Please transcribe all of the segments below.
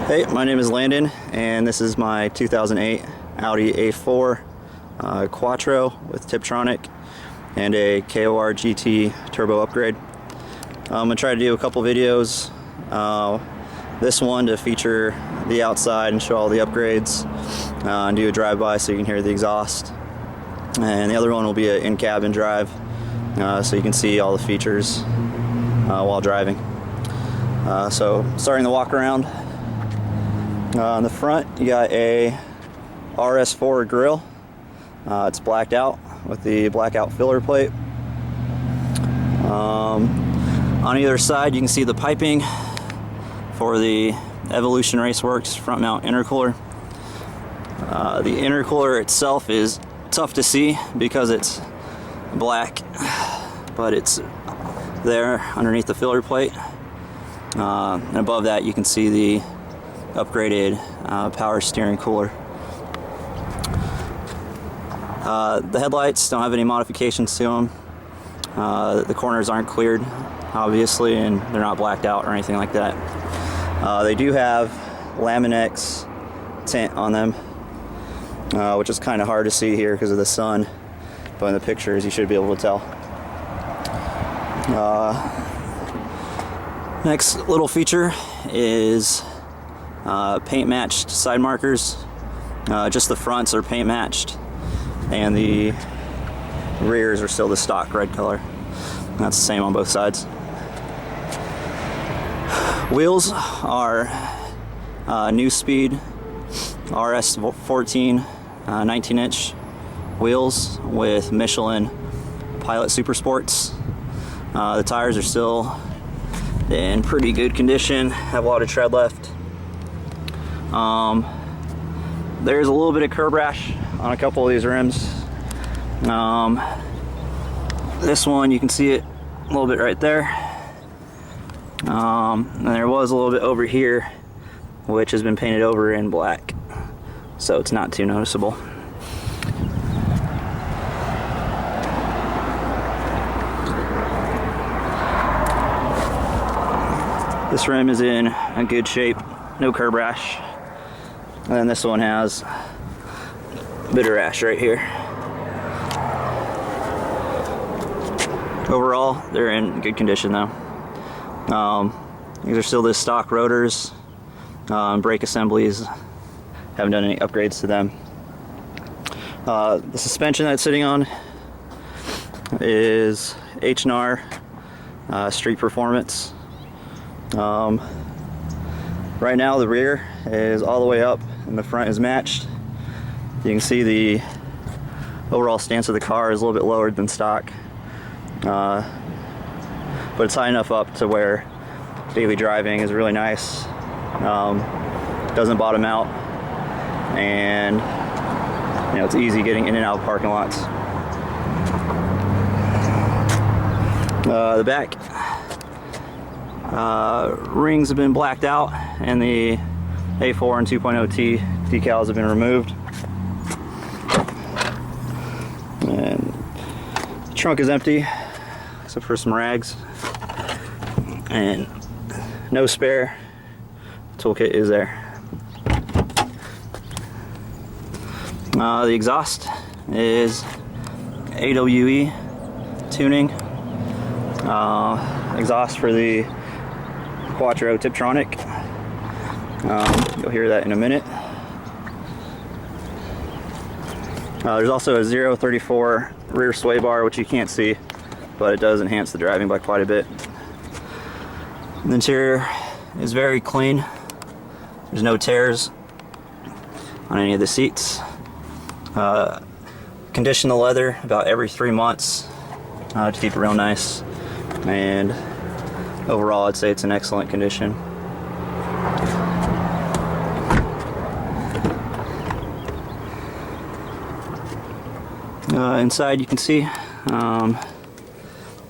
Hey, my name is Landon, and this is my 2008 Audi A4 Quattro with Tiptronic and a K0R-GT turbo upgrade. I'm going to try to do a couple videos. This one to feature the outside and show all the upgrades, and do a drive-by so you can hear the exhaust. And the other one will be an in-cabin drive, so you can see all the features while driving. So starting the walk around. On the front, you got a RS4 grille. It's blacked out with the blackout filler plate. On either side, you can see the piping for the Evolution Raceworks front mount intercooler. The intercooler itself is tough to see because it's black, but it's there underneath the filler plate. And above that, you can see the upgraded power steering cooler. The headlights don't have any modifications to them. The corners aren't cleared, obviously, and they're not blacked out or anything like that. They do have Laminex tint on them, which is kind of hard to see here because of the sun, but in the pictures you should be able to tell. Next little feature is paint matched side markers. Just the fronts are paint matched, and the rears are still the stock red color. That's the same on both sides. Wheels are New Speed RS14 19-inch wheels with Michelin Pilot Super Sports. The tires are still in pretty good condition, have a lot of tread left. There's a little bit of curb rash on a couple of these rims. This one, you can see it a little bit right there. And there was a little bit over here, which has been painted over in black, so it's not too noticeable. This rim is in a good shape, no curb rash. And then this one has a bit of rash right here. Overall, they're in good condition though. These are still the stock rotors. Brake assemblies, haven't done any upgrades to them. The suspension that it's sitting on is H&R Street Performance. Right now the rear is all the way up and the front is matched. You can see the overall stance of the car is a little bit lower than stock, but it's high enough up to where daily driving is really nice. Doesn't bottom out, and it's easy getting in and out of parking lots. The back rings have been blacked out, and the A4 and 2.0T decals have been removed. And the trunk is empty except for some rags, and no spare toolkit is there. The exhaust is AWE tuning. Exhaust for the Quattro Tiptronic. You'll hear that in a minute. There's also a 034 rear sway bar, which you can't see, but it does enhance the driving by quite a bit. The interior is very clean. There's no tears on any of the seats. Condition the leather about every 3 months to keep it real nice, and overall I'd say it's in excellent condition. Inside you can see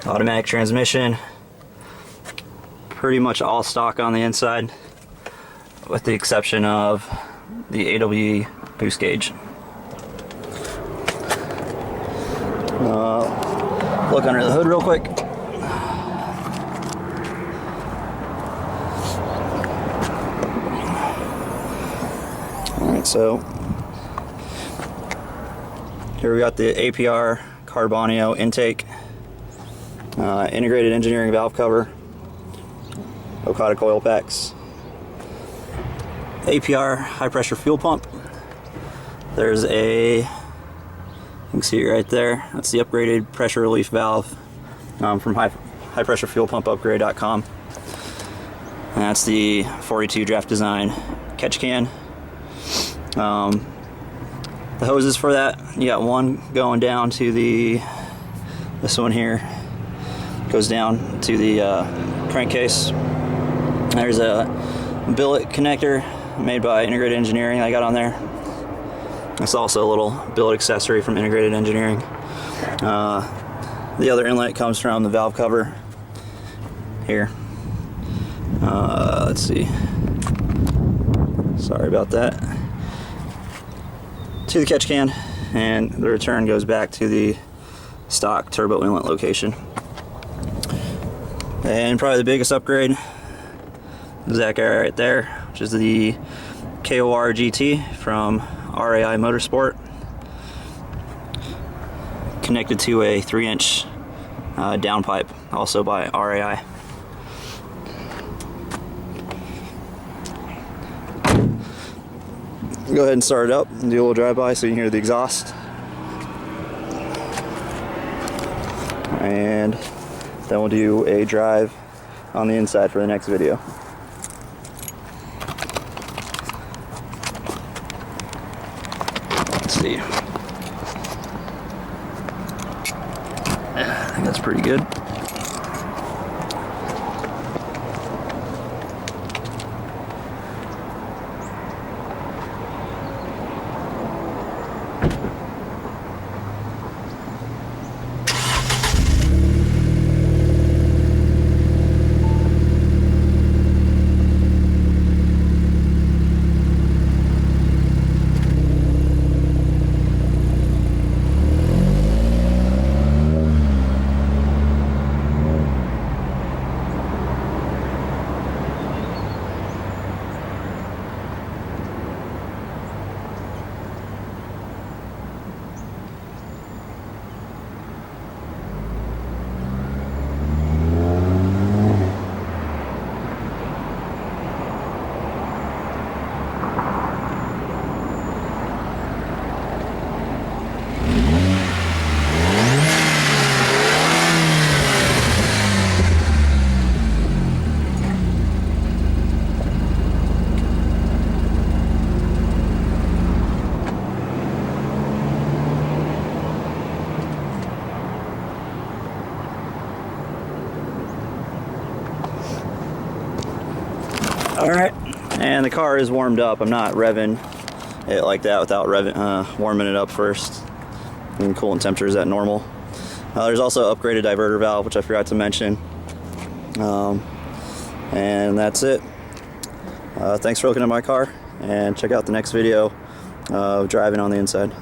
automatic transmission, pretty much all stock on the inside with the exception of the AWE boost gauge. Look under the hood real quick. So here we got the APR Carbonio intake, integrated engineering valve cover, Okada coil packs, APR high pressure fuel pump. There's a, you can see it right there, that's the upgraded pressure relief valve from high pressure fuel pump upgrade.com. And that's the 42 draft design catch can. The hoses for that, you got one going down to this one here goes down to the crankcase. There's a billet connector made by Integrated Engineering I got on there. It's also a little billet accessory from Integrated Engineering. The other inlet comes from the valve cover here. Let's see. Sorry about that. To the catch can, and the return goes back to the stock turbo inlet location. And probably the biggest upgrade is that guy right there, which is the K0R-GT from RAI Motorsport, connected to a 3-inch downpipe, also by RAI. Go ahead and start it up and do a little drive-by so you can hear the exhaust. And then we'll do a drive on the inside for the next video. Let's see. I think that's pretty good. Alright, and the car is warmed up. I'm not revving it like that without warming it up first. And coolant temperature is at normal. There's also upgraded diverter valve, which I forgot to mention. And that's it. Thanks for looking at my car, and check out the next video of driving on the inside.